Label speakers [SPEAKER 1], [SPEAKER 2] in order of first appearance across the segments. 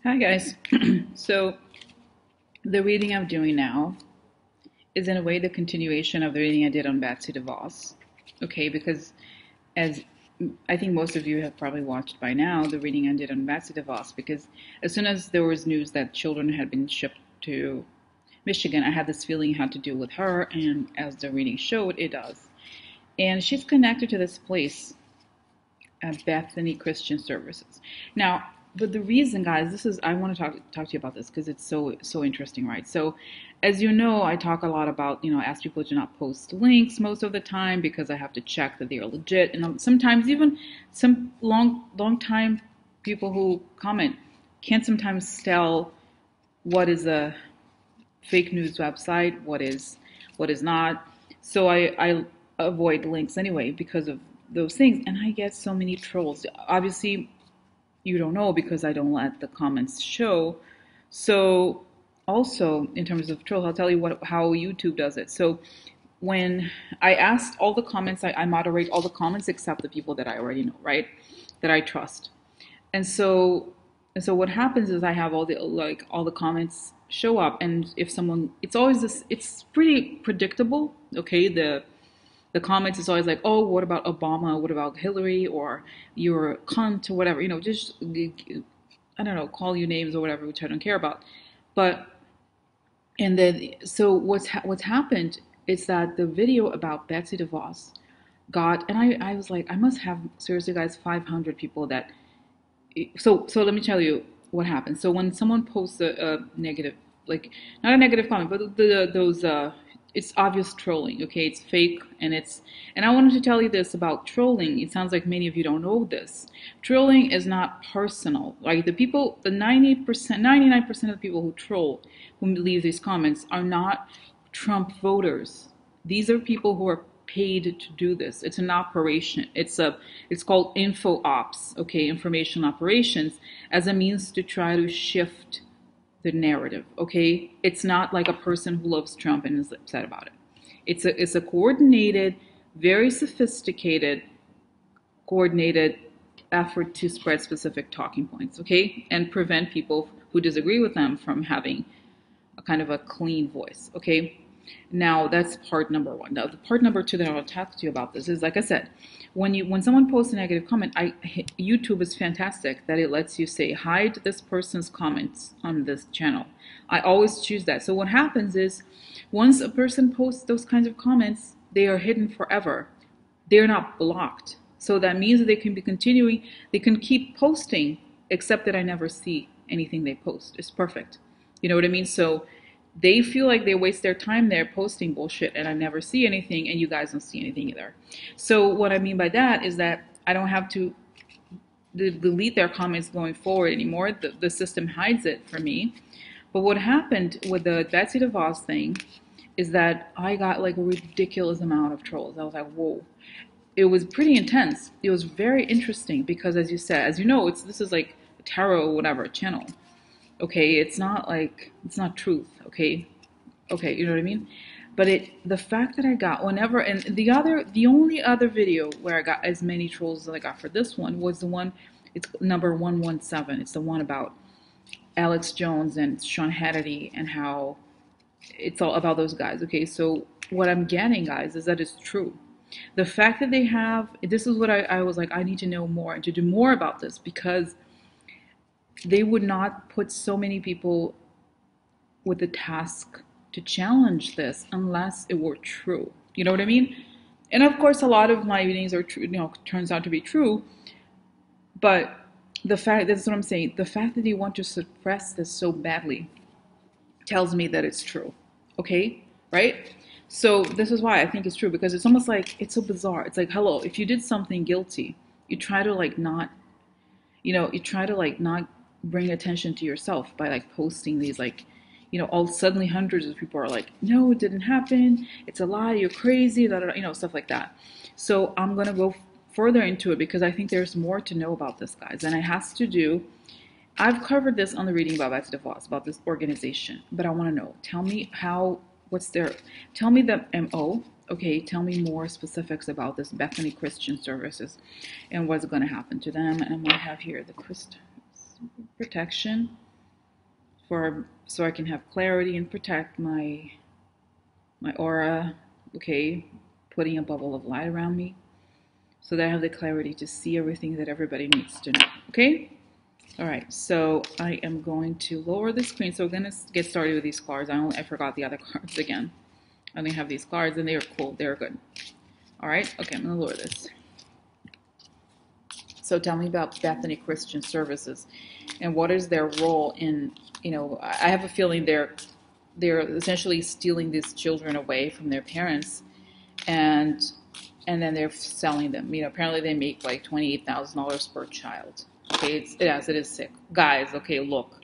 [SPEAKER 1] Hi guys. So the reading I'm doing now is in a way the continuation of the reading I did on Betsy DeVos. Okay, because as I think most of you have probably watched by now, the reading I did on Betsy DeVos, because as soon as there was news that children had been shipped to Michigan, I had this feeling it had to do with her, and as the reading showed, it does. And she's connected to this place at Bethany Christian Services. Now, but the reason, guys, this is I want to talk to you about this because it's so interesting, right? So, as you know, I talk a lot about I ask people to not post links most of the time because I have to check that they are legit, and sometimes even some long time people who comment can't sometimes tell what is a fake news website, what is not. So I avoid links anyway because of those things, and I get so many trolls. Obviously, you don't know because I don't let the comments show. So also in terms of trolls, I'll tell you how YouTube does it. So when I asked all the comments, I moderate all the comments except the people that I already know, right? That I trust. And so what happens is I have all the comments show up, and if someone, it's always this, it's pretty predictable. Okay, the comments is always like, oh, what about Obama, what about Hillary, or you're a cunt, or whatever, just I don't know, call you names or whatever, which I don't care about. But and then so what's happened is that the video about Betsy DeVos got, and I was like, I must have seriously, guys, 500 people that. So let me tell you what happens. So when someone posts a negative, like, not a negative comment, but those it's obvious trolling. Okay, it's fake, and I wanted to tell you this about trolling. It sounds like many of you don't know this. Trolling is not personal. Like the 90%, 99% of the people who troll, who leave these comments, are not Trump voters. These are people who are paid to do this. It's an operation. It's called info ops, okay, information operations, as a means to try to shift the narrative, okay? It's not like a person who loves Trump and is upset about it. It's a coordinated, very sophisticated, coordinated effort to spread specific talking points, okay? And prevent people who disagree with them from having a kind of a clean voice, okay? Now that's part number one. Now the part number two that I want to talk to you about this is, like I said, when someone posts a negative comment, YouTube is fantastic that it lets you say hide this person's comments on this channel. I always choose that. So what happens is, once a person posts those kinds of comments, they are hidden forever. They're not blocked. So that means that they can be continuing, they can keep posting, except that I never see anything they post. It's perfect. You know what I mean? So they feel like they waste their time there posting bullshit, and I never see anything, and you guys don't see anything either. So what I mean by that is that I don't have to delete their comments going forward anymore. The system hides it for me. But what happened with the Betsy DeVos thing is that I got like a ridiculous amount of trolls. I was like, whoa. It was pretty intense. It was very interesting because, as you said, as you know, this is like a tarot whatever channel. Okay, it's not truth. Okay, you know what I mean. But the fact that I got whenever, and the only other video where I got as many trolls as I got for this one was the one, it's number 117. It's the one about Alex Jones and Sean Hannity and how it's all about those guys. Okay, so what I'm getting, guys, is that it's true. The fact that they have, this is what I was like, I need to know more and to do more about this, because they would not put so many people with the task to challenge this unless it were true. You know what I mean? And of course, a lot of my readings are true, turns out to be true. But that's what I'm saying. The fact that they want to suppress this so badly tells me that it's true. Okay? Right? So this is why I think it's true, because it's almost like, it's so bizarre. It's like, hello, if you did something guilty, you try to like not, you try to like not bring attention to yourself by like posting these like, all suddenly hundreds of people are like, no, it didn't happen, it's a lie, you're crazy, stuff like that. So I'm gonna go further into it because I think there's more to know about this, guys, and it has to do. I've covered this on the reading about Betsy DeVos, about this organization, but I want to know. Tell me tell me the MO. Okay, tell me more specifics about this Bethany Christian Services and what's going to happen to them. And I might have here the protection. so I can have clarity and protect my aura, okay, putting a bubble of light around me so that I have the clarity to see everything that everybody needs to know, okay? All right, so I am going to lower the screen. So we're gonna get started with these cards. I forgot the other cards again. I only have these cards and they're cool, they're good. All right, okay, I'm gonna lower this. So tell me about Bethany Christian Services and what is their role in, I have a feeling they're essentially stealing these children away from their parents and then they're selling them. Apparently they make like $28,000 per child. Okay, it is sick. Guys, okay, look,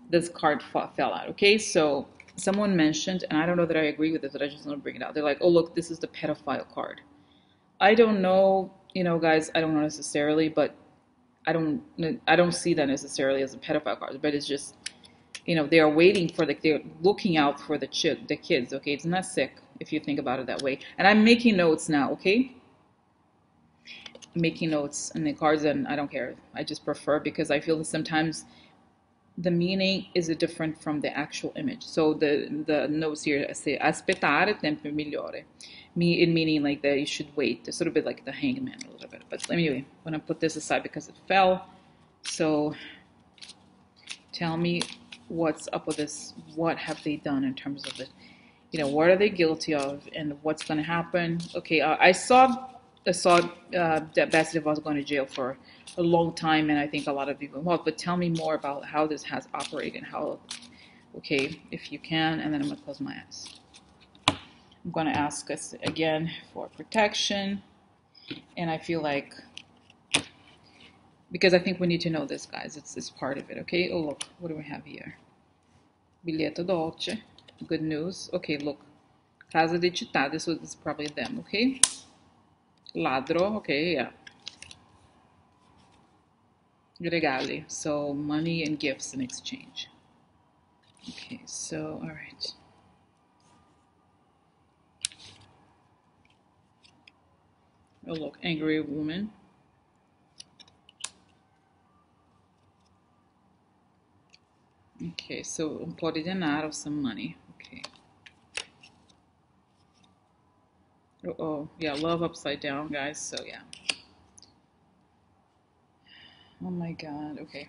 [SPEAKER 1] this card fell out. Okay, so someone mentioned, and I don't know that I agree with it, but I just want to bring it out. They're like, oh, look, this is the pedophile card. I don't know, guys, I don't know necessarily, but I don't see that necessarily as a pedophile card, but it's just, they are waiting for they're looking out for the kids, okay? It's not sick if you think about it that way. And I'm making notes now, okay? I'm making notes in the cards, and I don't care. I just prefer because I feel that sometimes the meaning is different from the actual image. So the notes here say aspettare tempo migliore, meaning like that you should wait. It's sort of bit like the hangman a little bit. But anyway, I'm gonna put this aside because it fell. So tell me what's up with this. What have they done in terms of it? What are they guilty of, and what's gonna happen? Okay, I saw that Betsy DeVos was going to jail for a long time, and I think a lot of people involved. But tell me more about how this has operated, okay, if you can, and then I'm going to close my eyes. I'm going to ask us again for protection, and I feel like, because I think we need to know this, guys. It's part of it, okay? Oh, look, what do we have here? Biglietto dolce, good news. Okay, look, casa di città, this is probably them, okay? Ladro, okay, yeah. Regali, so money and gifts in exchange. Okay, so, all right. Oh, look, angry woman. Okay, so un po' di denaro, some money. Okay. Oh, yeah, love upside down, guys, so yeah. Oh my God, okay.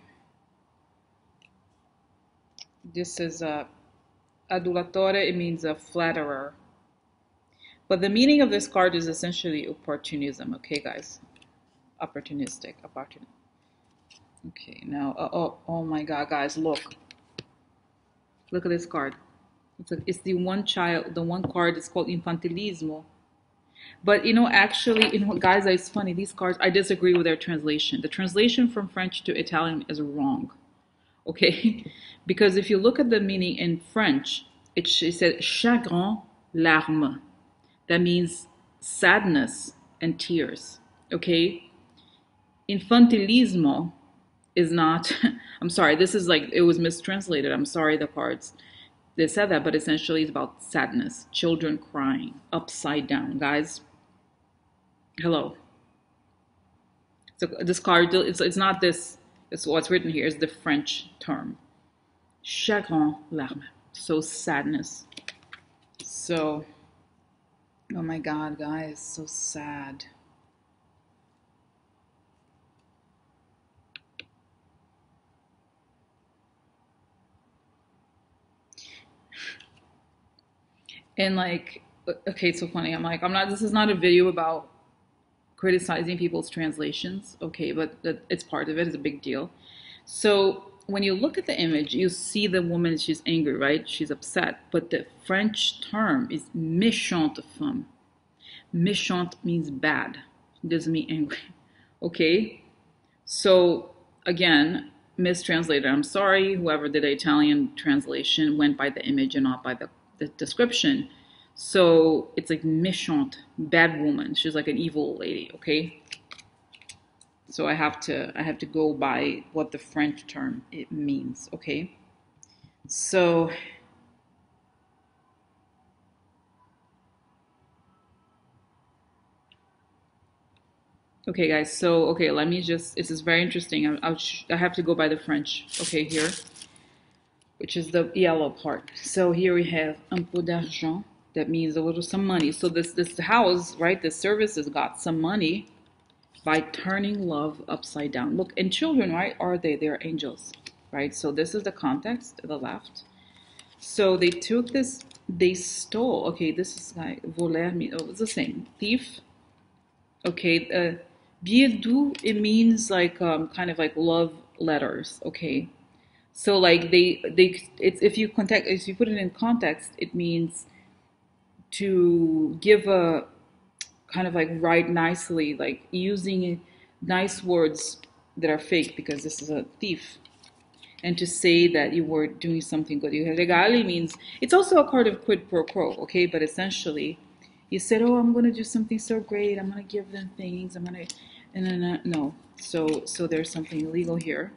[SPEAKER 1] This is adulatore, it means a flatterer. But the meaning of this card is essentially opportunism, okay, guys? Opportunistic. Okay, now, oh my God, guys, look. Look at this card. It's the one card, it's called infantilismo. But actually, guys, it's funny. These cards, I disagree with their translation. The translation from French to Italian is wrong. Okay, because if you look at the meaning in French, it says chagrin, larmes. That means sadness and tears. Okay, infantilismo is not. I'm sorry. This is like it was mistranslated. I'm sorry. The cards. They said that, but essentially it's about sadness, children crying, upside down, guys. Hello. So this card, it's not this, it's what's written here is the French term. Chagrin, larmes. So sadness. So, oh my God, guys, so sad. And like, okay, it's so funny. This is not a video about criticizing people's translations, okay, but it's part of it. It's a big deal. So when you look at the image, you see the woman, she's angry, right? She's upset. But the French term is méchante femme. Méchante means bad. It doesn't mean angry, okay? So again, mistranslated. I'm sorry, whoever did the Italian translation went by the image and not by the description. So it's like méchante, bad woman. She's like an evil lady, okay? So I have to go by what the French term it means, okay? So okay, guys. So okay, let me just. This is very interesting. I have to go by the French. Okay, here. which is the yellow part. So here we have un peu d'argent. That means a little some money. So this house, right, this services got some money by turning love upside down. Look, and children, right, are they? They're angels, right? So this is the context to the left. So they took this, they stole. Okay, this is like voler, it's the same. Thief. Okay, billet doux, it means like kind of like love letters. Okay, so like it's if you put it in context, it means to give a kind of like write nicely, like using nice words that are fake because this is a thief, and to say that you were doing something good. You regale means it's also a card of quid pro quo, okay? But essentially, you said, "Oh, I'm gonna do something so great. I'm gonna give them things. I'm gonna," and then no. So there's something illegal here.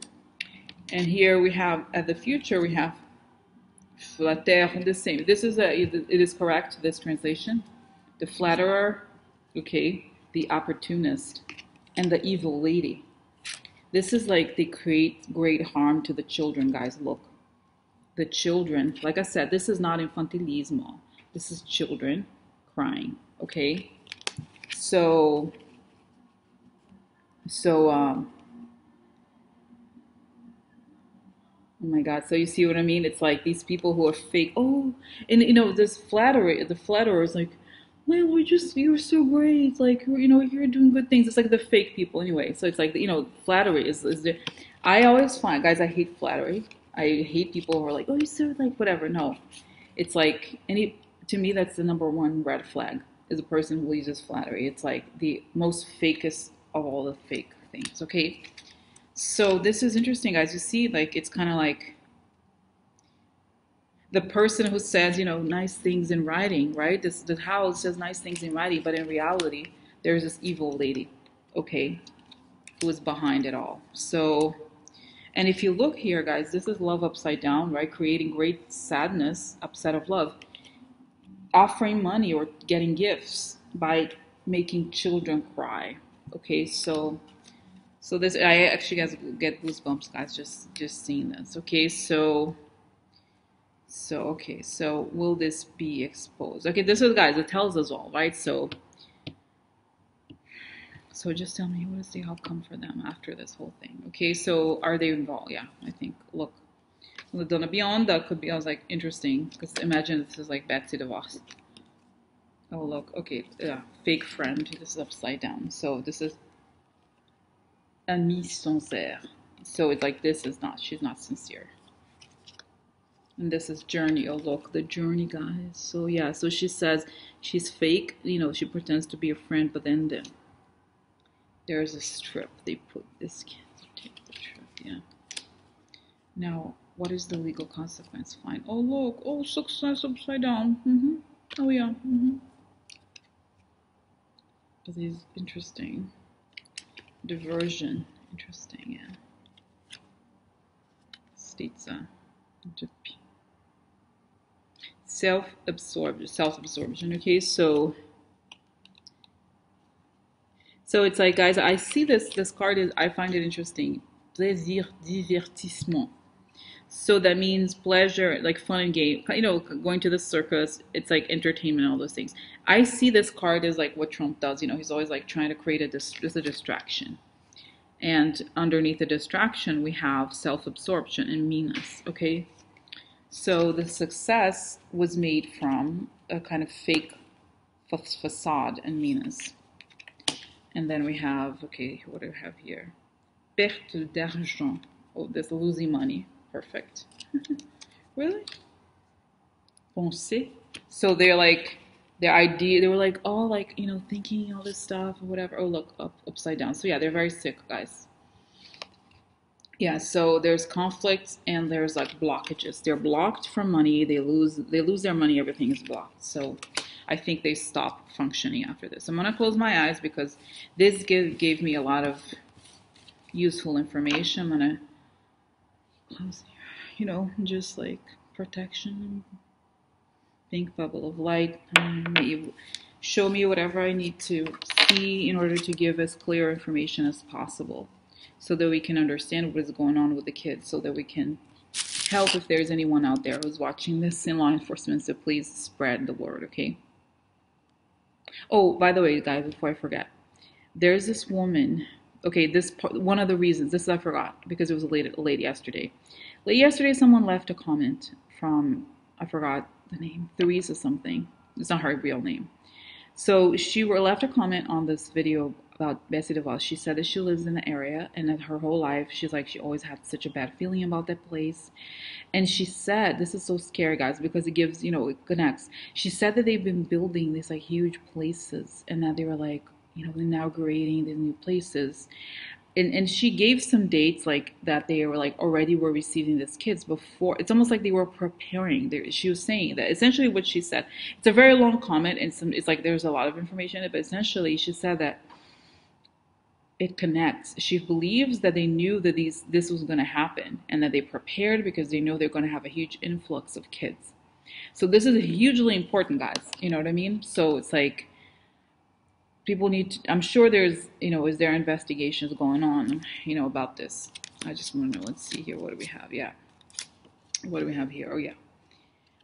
[SPEAKER 1] And here we have at the future we have flatter, the same. This is it is correct. This translation, the flatterer, okay, the opportunist, and the evil lady. This is like they create great harm to the children, guys. Look, the children, like I said, this is not infantilismo. This is children crying, okay? So, oh my God. So you see what I mean? It's like these people who are fake. Oh, and you know, this flattery, the flatterer is like, well, you're so great. It's like, you know, you're doing good things. It's like the fake people anyway. So it's like, you know, flattery is the, I always find, guys, I hate flattery. I hate people who are like, oh, you're so like, whatever. No, it's like, to me, that's the number one red flag is a person who uses flattery. It's like the most fakest of all the fake things. Okay. So this is interesting, guys. You see, like, it's kind of like, the person who says, you know, nice things in writing, right? The house says nice things in writing, but in reality, there's this evil lady, okay, who is behind it all. So, and if you look here, guys, this is love upside down, right? Creating great sadness, upset of love, offering money or getting gifts by making children cry. Okay, so this, I actually guys get goosebumps, guys, just seeing this. Okay, so okay, so will this be exposed? Okay, this is, guys, it tells us all, right? So just tell me, what is the outcome for them after this whole thing? Okay, so are they involved? Yeah, I think, look, Donna Beyond, that could be, I was like, interesting, because imagine this is like Betsy DeVos. Oh, look, okay, fake friend, this is upside down. So this is ami sincère. So it's like, this is not, she's not sincere. And this is journey. Oh, look, the journey, guys. So yeah, so she says she's fake. You know, she pretends to be a friend, but then there's a strip. They put this kid to take the trip. Yeah. Now, what is the legal consequence? Fine. Oh, look. Oh, success upside down. Oh, yeah. This is interesting. Diversion. Interesting, yeah. Stitza. Self-absorption. Okay, so it's like, guys, I see this card is, I find it interesting. Plaisir, divertissement. So that means pleasure, like fun and game. You know, going to the circus, it's like entertainment, all those things. I see this card as like what Trump does. You know, he's always like trying to create a distraction. And underneath the distraction, we have self-absorption and meanness. Okay. So the success was made from a kind of fake facade and meanness. And then we have, okay, what do we have here? Perte d'argent. Oh, there's losing money. Perfect. Really? Penser. So they're like, their idea, they were like, oh, like, you know, thinking all this stuff or whatever. Oh, look, upside down. So yeah, they're very sick, guys. Yeah, so there's conflicts and there's like blockages. They're blocked from money. They lose their money. Everything is blocked. So I think they stop functioning after this. I'm gonna close my eyes because this gave me a lot of useful information. I'm gonna close, you know, just like protection. Pink bubble of light. Show me whatever I need to see in order to give as clear information as possible, so that we can understand what is going on with the kids, so that we can help if there's anyone out there who's watching this in law enforcement, so please spread the word, okay? Oh, by the way, guys, before I forget, there's this woman. Okay, one of the reasons, this I forgot because it was a lady yesterday. Late yesterday, someone left a comment from, I forgot the name, Therese or something. It's not her real name. So she left a comment on this video about Betsy DeVos. She said that she lives in the area and that her whole life, she's like, she always had such a bad feeling about that place. And she said, this is so scary, guys, because it gives, it connects. She said that they've been building these like huge places and that they were like, inaugurating these new places. And she gave some dates like that they were like already were receiving these kids before. It's almost like they were preparing. She was saying that essentially what she said. It's a very long comment and it's like there's a lot of information in it, but essentially she said that it connects. She believes that they knew that this was going to happen and that they prepared because they know they're going to have a huge influx of kids. So this is hugely important, guys. You know what I mean? So it's like people need to, I'm sure there's, is there investigations going on, about this. I just want to know. Let's see here. What do we have? Yeah. What do we have here? Oh, yeah.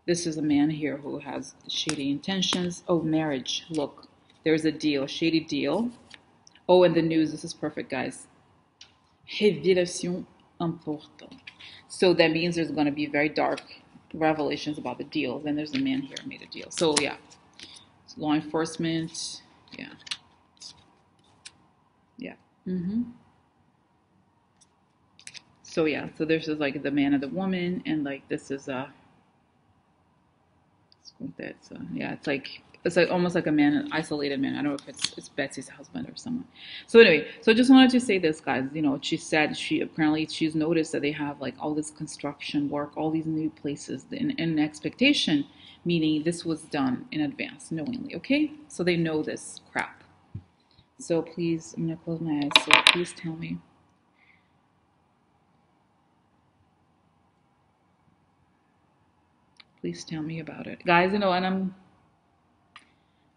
[SPEAKER 1] This is a man here who has shady intentions. Oh, marriage. Look, there's a deal, shady deal. Oh, and the news. This is perfect, guys. Révélation importante. So that means there's going to be very dark revelations about the deal. Then there's a man here who made a deal. So, yeah. It's law enforcement. Yeah. Yeah. So yeah, so this is like the man and the woman, and like this is yeah, it's like almost like a man, an isolated man. I don't know if it's Betsy's husband or someone. So anyway, so I just wanted to say this, guys. She said she's noticed that they have like all this construction work, all these new places in expectation, meaning this was done in advance, knowingly. Okay, so they know this crap. So please, I'm gonna close my eyes. So please tell me. Please tell me about it, guys. And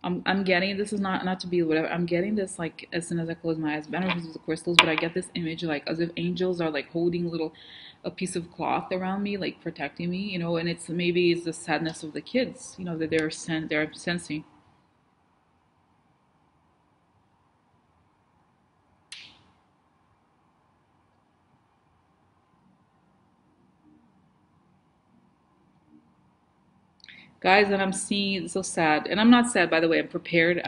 [SPEAKER 1] I'm getting, this is not to be whatever. I'm getting this like as soon as I close my eyes. I don't know if this is the crystals, but I get this image like as if angels are like holding a piece of cloth around me, like protecting me. And it's maybe the sadness of the kids. That they're sensing. Guys, and I'm seeing, it's so sad. And I'm not sad, by the way. I'm prepared.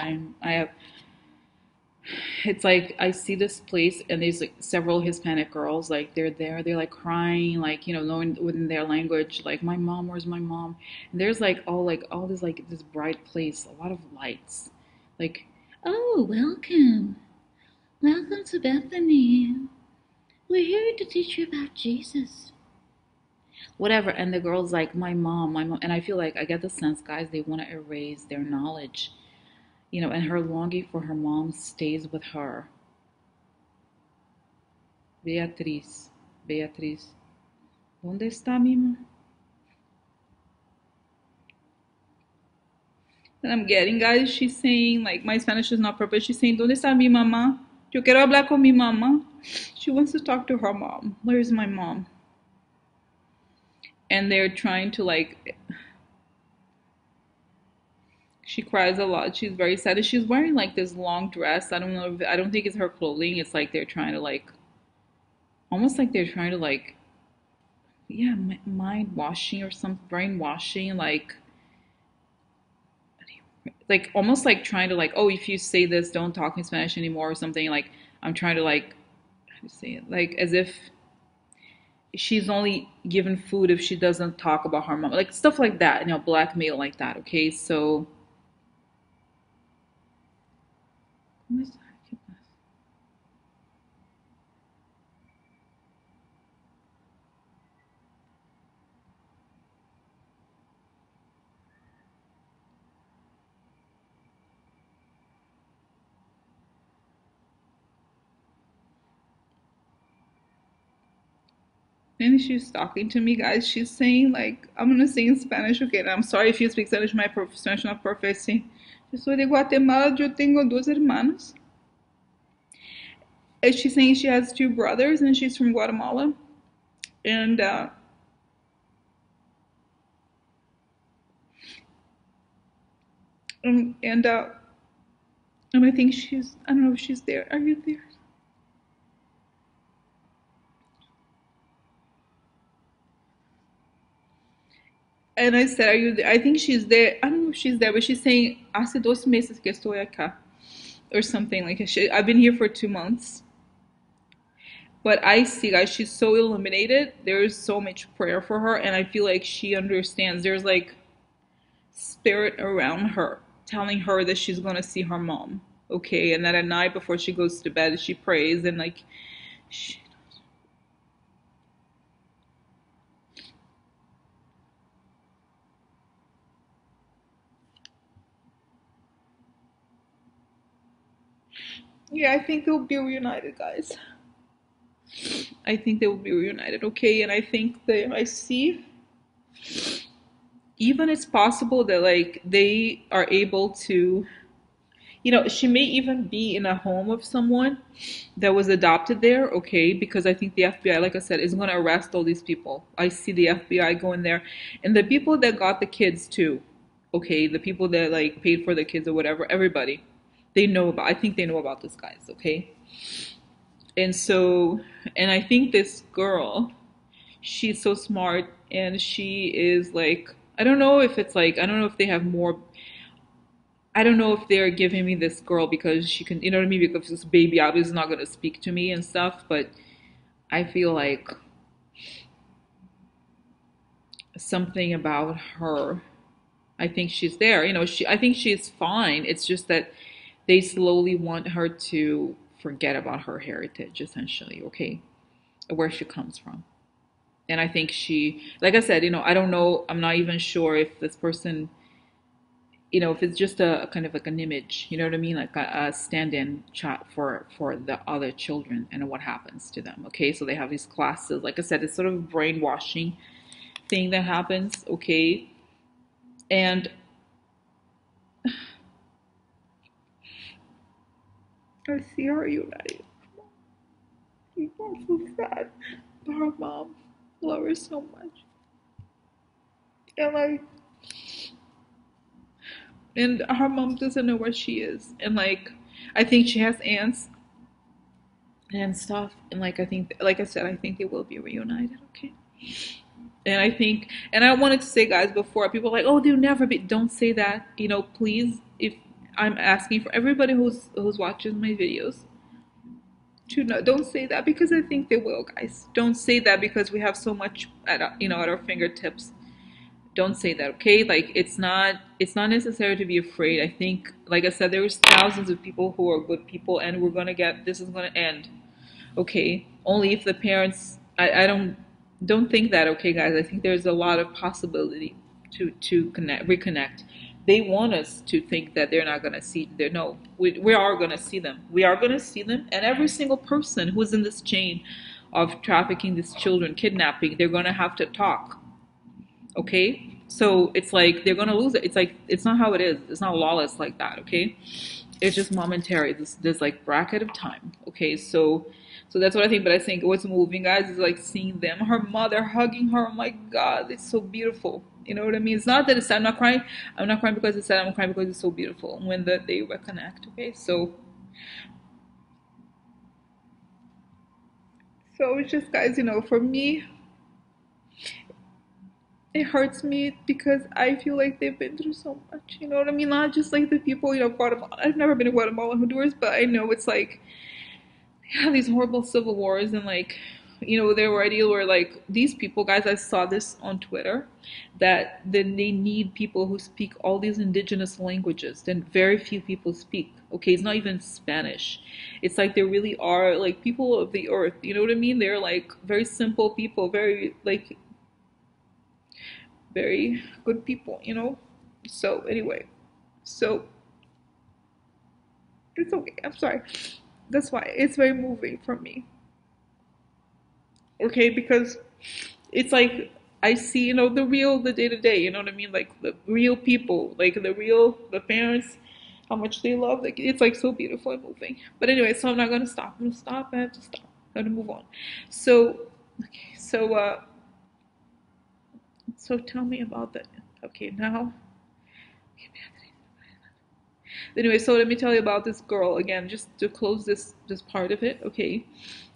[SPEAKER 1] It's like I see this place and there's like several Hispanic girls, like they're there, they're like crying, like, knowing within their language, like my mom, where's my mom? And there's like all this like this bright place, a lot of lights. Like, oh, welcome. Welcome to Bethany. We're here to teach you about Jesus. Whatever. And the girl's like, my mom. And I feel like I get the sense, guys, they want to erase their knowledge, and her longing for her mom stays with her. Beatriz, ¿dónde está mi mamá? And I'm getting, guys, she's saying, like, my Spanish is not perfect. She's saying, ¿dónde está mi mamá? Yo quiero hablar con mi mamá. She wants to talk to her mom. Where's my mom? And they're trying to like, she cries a lot. She's very sad. And she's wearing like this long dress. I don't think it's her clothing. It's like they're trying to like, almost like they're trying to like, yeah, mind washing or some brainwashing, like almost like trying to like, oh, if you say this, don't talk in Spanish anymore or something. Like I'm trying to like, how to say it? Like as if she's only given food if she doesn't talk about her mom, like stuff like that, blackmail like that. Okay, so and she's talking to me, guys. She's saying like, I'm gonna say in Spanish, okay? And I'm sorry if you speak Spanish. My Spanish not perfect. Sí. Yo soy de Guatemala. Yo tengo dos hermanos. And she's saying she has two brothers, and she's from Guatemala. And And I think she's, I don't know if she's there. Are you there? And I said, are you there? I think she's there. I don't know if she's there, but she's saying, hace 2 meses que estoy acá. Or something like she, I've been here for 2 months. But I see, guys, she's so illuminated. There is so much prayer for her, and I feel like she understands. There's like spirit around her telling her that she's gonna see her mom, okay, and that at night before she goes to bed, she prays and like, she, yeah, I think they'll be reunited, guys. I think they will be reunited, okay, and I think that I see even it's possible that like they are able to, she may even be in a home of someone that was adopted there, okay? Because I think the FBI, like I said, is going to arrest all these people. I see the FBI going there. And the people that got the kids too, okay? The people that like paid for the kids or whatever, everybody, they know about, I think they know about this, guys, okay? And so, and I think this girl, she's so smart and she is like, I don't know if it's like, I don't know if they have more, I don't know if they're giving me this girl because she can, you know what I mean? Because this baby obviously is not going to speak to me and stuff, but I feel like something about her. I think she's there. I think she's fine. It's just that they slowly want her to forget about her heritage, essentially, okay? Where she comes from. And I think she, like I said, I don't know, I'm not even sure if this person, if it's just a kind of like an image, you know what I mean, like a stand-in chat for the other children and what happens to them. Okay, so they have these classes. Like I said, it's sort of brainwashing thing that happens. Okay, and I see her united. I'm so sad. But her mom, love her so much, and like, and her mom doesn't know where she is, and like, I think she has aunts and stuff, and like I think, like I said, I think they will be reunited. Okay, and I think, and I wanted to say, guys, before people are like, oh, they'll never be. Don't say that. Please. If I'm asking for everybody who's watching my videos to know, don't say that because I think they will, guys. Don't say that because we have so much at our fingertips. Don't say that, okay? Like it's not necessary to be afraid. I think, like I said, there's thousands of people who are good people, and this is gonna end, okay? Only if the parents, I don't think that, okay, guys. I think there's a lot of possibility to reconnect. They want us to think that they're not gonna see. They no, we are gonna see them. We are gonna see them, and every single person who's in this chain of trafficking these children, kidnapping, they're gonna have to talk, okay? So it's like they're gonna lose it. It's like it's not how it is. It's not lawless like that, okay? It's just momentary. This like bracket of time, okay? So that's what I think. But I think what's moving, guys, is like seeing them, her mother hugging her. Oh my God, it's so beautiful. You know what I mean? It's not that it's sad. I'm not crying. I'm not crying because it's sad. I'm crying because it's so beautiful when they reconnect. Okay, so it's just, guys. For me, it hurts me because I feel like they've been through so much. You know what I mean? Not just like the people, Guatemala. I've never been to Guatemala and Honduras, but I know it's like have these horrible civil wars and like there were ideal where like these people, guys, I saw this on Twitter, that then they need people who speak all these indigenous languages that very few people speak. Okay, it's not even Spanish. It's like there really are like people of the earth, you know what I mean? They're like very simple people, very like very good people. So anyway, so it's okay. I'm sorry. That's why it's very moving for me. Okay, because it's like I see, the day to day, you know what I mean? Like the real people, like the parents, how much they love. Like it's like so beautiful and moving. But anyway, so I'm not gonna stop. I'm gonna stop. I have to stop. I'm gonna move on. So, okay, so tell me about that. Okay, now. Anyway, so let me tell you about this girl again, just to close this part of it, okay?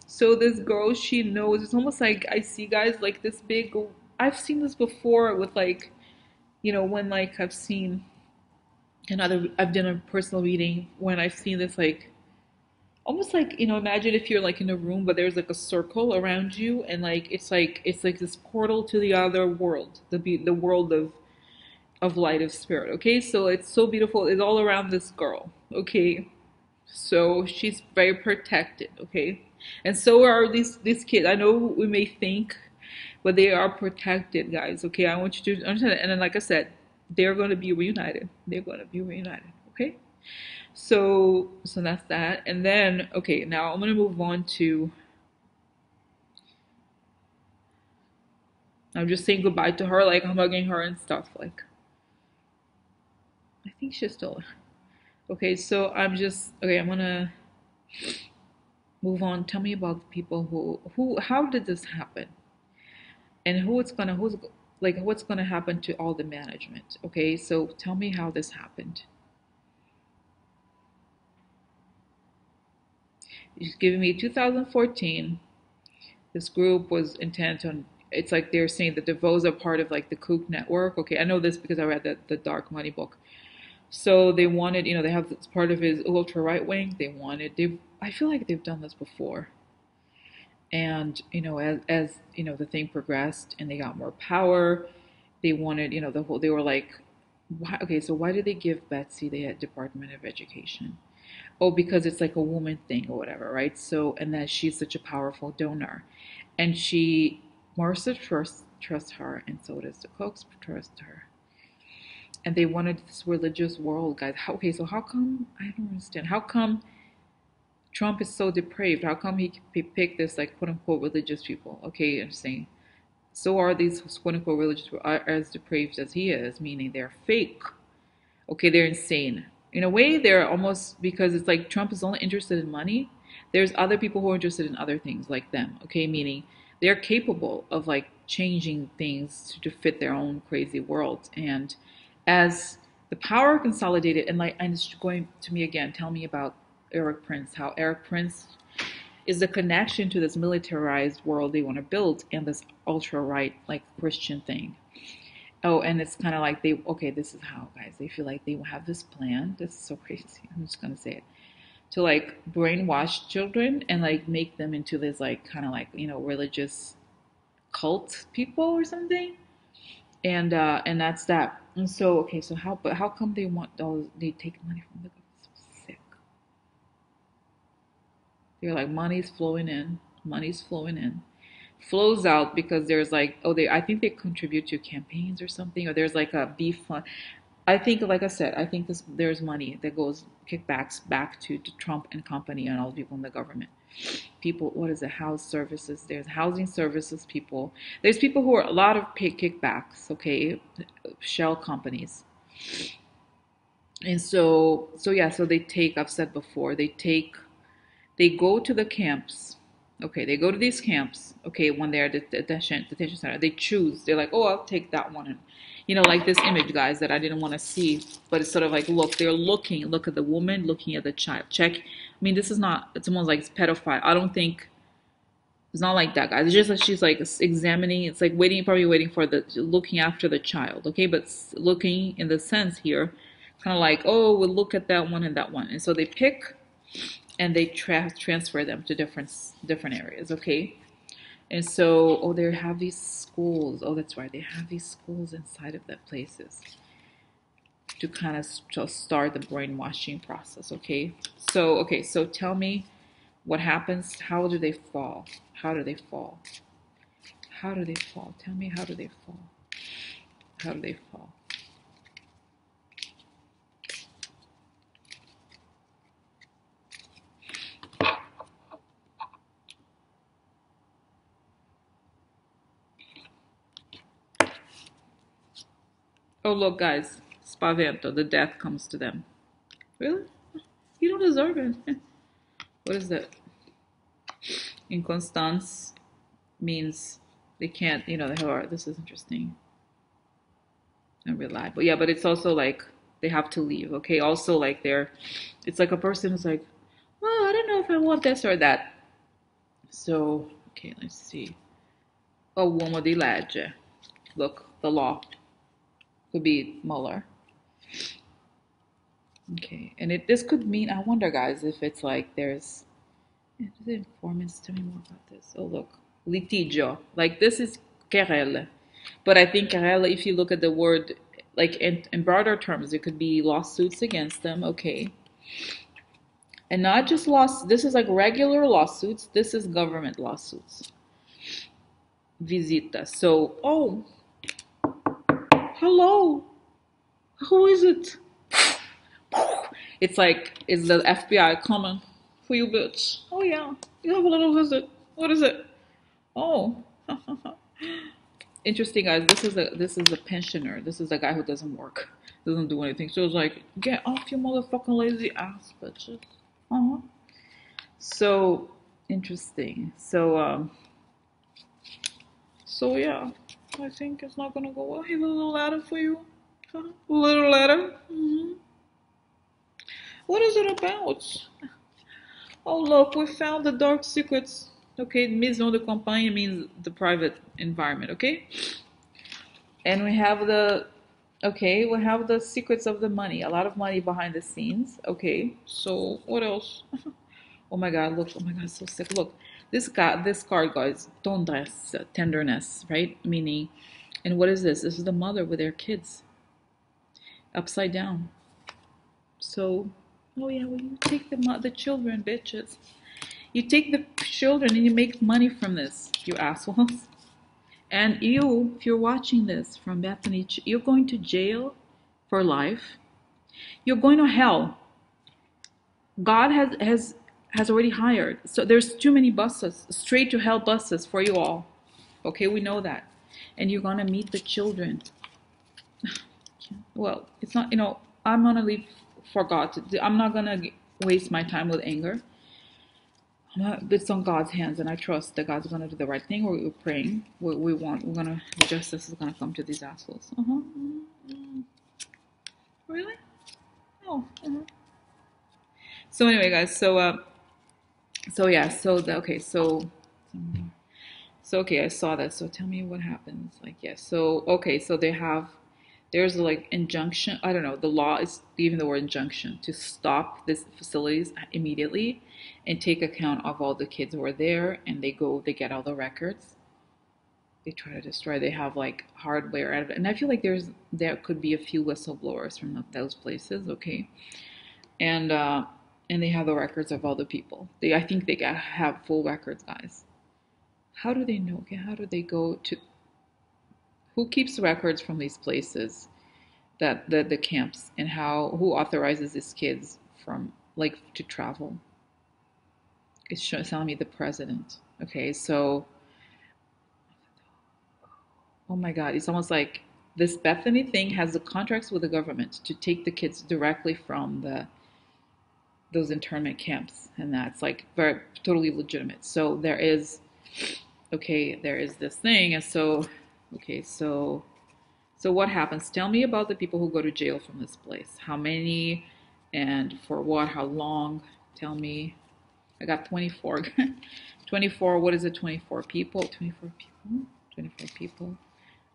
[SPEAKER 1] So this girl, she knows, it's almost like I see guys like this big. I've seen this before with like, when like I've seen I've done a personal reading when I've seen this like almost like imagine if you're like in a room but there's like a circle around you and like it's like this portal to the other world, the world of light, of spirit. Okay, so it's so beautiful. It's all around this girl. Okay, so she's very protected. Okay, and so are these kids. I know we may think, but they are protected, guys. Okay, I want you to understand that. And then, like I said, they're going to be reunited. They're going to be reunited. Okay, so that's that. And then, okay, now I'm going to move on to. I'm just saying goodbye to her, like I'm hugging her and stuff. Like I think she's still. Okay, so I'm gonna move on. Tell me about the people how did this happen, and what's gonna happen to all the management. Okay, so tell me how this happened. You're giving me 2014. This group was intent on. It's like they're saying that the DeVos are part of like the Kook network. Okay, I know this because I read the Dark Money book. So they wanted, they have this part of his ultra right wing. I feel like they've done this before. And as the thing progressed and they got more power, they wanted, they were like, okay, so why did they give Betsy the Department of Education? Oh, because it's like a woman thing or whatever, right? So, and that she's such a powerful donor, and Marcia trusts her, and so does the Cooks trust her, and they wanted this religious world, guys. Okay, so how come, I don't understand, how come Trump is so depraved? How come he picked this like quote unquote religious people? Okay, I'm saying so are these quote unquote religious people are as depraved as he is, meaning they're fake. Okay, they're insane. In a way, they're almost, because it's like Trump is only interested in money. There's other people who are interested in other things like them. Okay, meaning they're capable of like changing things to fit their own crazy world. And as the power consolidated, and it's going to me again, tell me about Eric Prince, how Eric Prince is the connection to this militarized world they want to build and this ultra right like Christian thing. Oh, and it's kind of like this is how, guys, they feel like they have this plan. This is so crazy. I'm just gonna say it, to like brainwash children and like make them into this like kind of like religious cult people or something. And that's that. And so okay, so how come they take money from the government? So sick. They're like money's flowing in, flows out because there's like I think they contribute to campaigns or something, or there's like a beef fund. I think, like I said, I think there's money that goes kickbacks back to Trump and company and all the people in the government. People, what is it? House services. There's housing services people. There's people who are a lot of pay kickbacks. Okay, shell companies. And so yeah. So they take. I've said before. They go to the camps. Okay, they go to these camps. Okay, when they're at the detention center, they choose. They're like, oh, I'll take that one. And, like this image, guys, that I didn't want to see. But it's sort of like, they're looking. Look at the woman, looking at the child. Check. I mean, this is not, it's almost like it's pedophile. I don't think, it's not like that, guys. It's just that she's like examining. It's like probably waiting for looking after the child. Okay, but looking in the sense here, kind of like, oh, we'll look at that one and that one. And so they pick and they transfer them to different areas, okay? And so, they have these schools. Oh, that's right, they have these schools inside of that places to kind of start the brainwashing process, okay? So tell me what happens. How do they fall? How do they fall? How do they fall? Tell me, how do they fall? How do they fall? Oh, look, guys. Spavento. The death comes to them. Really? You don't deserve it. What is that? Inconstance means they can't, this is interesting. Unreliable. Yeah, but it's also like They have to leave. Okay. Also, like it's like a person who's like, oh, I don't know if I want this or that. So, okay, let's see. A uomo di legge. Look, the law could be Mueller. Okay, and this could mean, I wonder, guys, if it's like there's, the informants tell me more about this. Oh, look, litigio. Like this is querelle. But I think querelle, if you look at the word, like in broader terms, it could be lawsuits against them. Okay. And not just lawsuits. This is like regular lawsuits. This is government lawsuits. Visita. So, oh, hello. Who is it? It's like, is the FBI coming for you, bitch? Oh, yeah. You have a little visit. What is it? Oh. Interesting, guys. This is a pensioner. This is a guy who doesn't work. Doesn't do anything. So it's like, get off your motherfucking lazy ass, bitches. Uh-huh. So interesting. So yeah, I think it's not gonna go well. Here's a little letter for you. A little letter. What is it about? Oh look, we found the dark secrets. Okay, maison de campagne means the private environment. Okay, and we have the secrets of the money. A lot of money behind the scenes. Okay, so what else? Oh my God, look, oh my God, so sick. Look, this card, guys, tendresse, tenderness, right? Meaning, and what is this? This is the mother with their kids, upside down. So, oh yeah, well, you take the children, bitches. You take the children and you make money from this, you assholes. And you, if you're watching this from Bethany, you're going to jail for life. You're going to hell. God has already hired. So there's too many buses, straight to hell buses for you all. Okay, we know that. And you're gonna meet the children. Well, it's not, I'm gonna leave for God to do. I'm not gonna waste my time with anger. It's on God's hands, and I trust that God's gonna do the right thing. We're praying. Justice is gonna come to these assholes. Really? Oh. So anyway, guys. Okay, I saw that. So tell me what happens. Like, yes. So okay, so there's like injunction. I don't know. The law is even the word injunction to stop these facilities immediately and take account of all the kids who are there, and they get all the records. They try to destroy. They have like hardware out of it, and I feel like there could be a few whistleblowers from those places. Okay, and they have the records of all the people. I think they have full records, guys. How do they know? Okay, how do they go to? Who keeps records from these places, that the camps, and who authorizes these kids from to travel? It's telling me the president. Okay, so oh my God, it's almost like this Bethany thing has the contracts with the government to take the kids directly from those internment camps, and that's like very totally legitimate. So there is this thing, and so what happens? Tell me about the people who go to jail from this place. How many, and for what? How long? Tell me. I got 24. 24. What is it? 24 people. 24 people. 24 people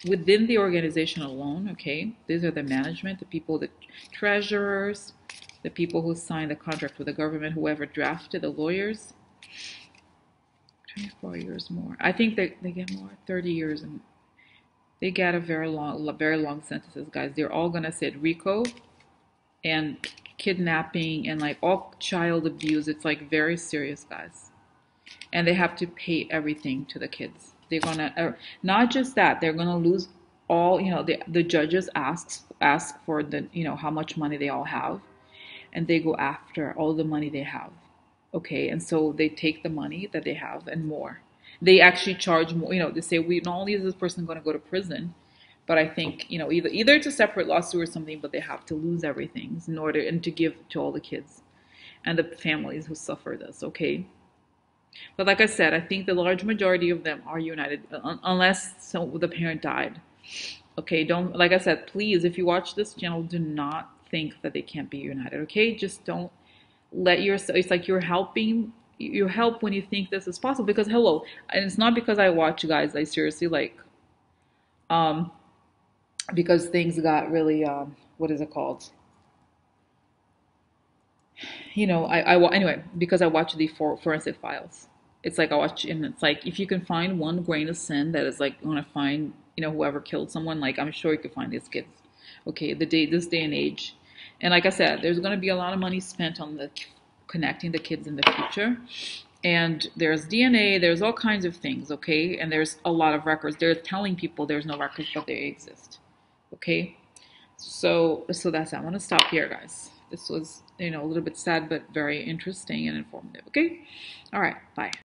[SPEAKER 1] within the organization alone. Okay, these are the management, the people, the treasurers, the people who signed the contract with the government, whoever drafted the lawyers. 24 years more. I think they get more, 30 years, and they get a very long sentences, guys. They're all gonna sit RICO and kidnapping and like all child abuse. It's like very serious, guys. And they have to pay everything to the kids. They're gonna not just that, they're gonna lose all. The judges ask for the how much money they all have, and they go after all the money they have. Okay, and so they take the money that they have and more. They actually charge more. They say, we not only is this person going to go to prison, but I think either it's a separate lawsuit or something, but they have to lose everything in order and to give to all the kids and the families who suffer this. Okay, but like I said, I think the large majority of them are united, unless the parent died. Okay, don't, like I said, please, if you watch this channel, do not think that they can't be united. Okay, just don't let yourself. It's like you're helping. You help when you think this is possible. Because hello, and it's not because I watch you guys. I seriously like, um, because things got really what is it called? Anyway, because I watch the forensic files. It's like I watch, and it's like if you can find one grain of sin that is like want to find, whoever killed someone, like I'm sure you could find these kids. Okay, this day and age, and like I said, there's going to be a lot of money spent on the connecting the kids in the future, and there's DNA, there's all kinds of things. Okay, and there's a lot of records. They're telling people there's no records, but they exist. Okay, so that's it. I want to stop here, guys. This was, a little bit sad, but very interesting and informative. Okay? All right. Bye.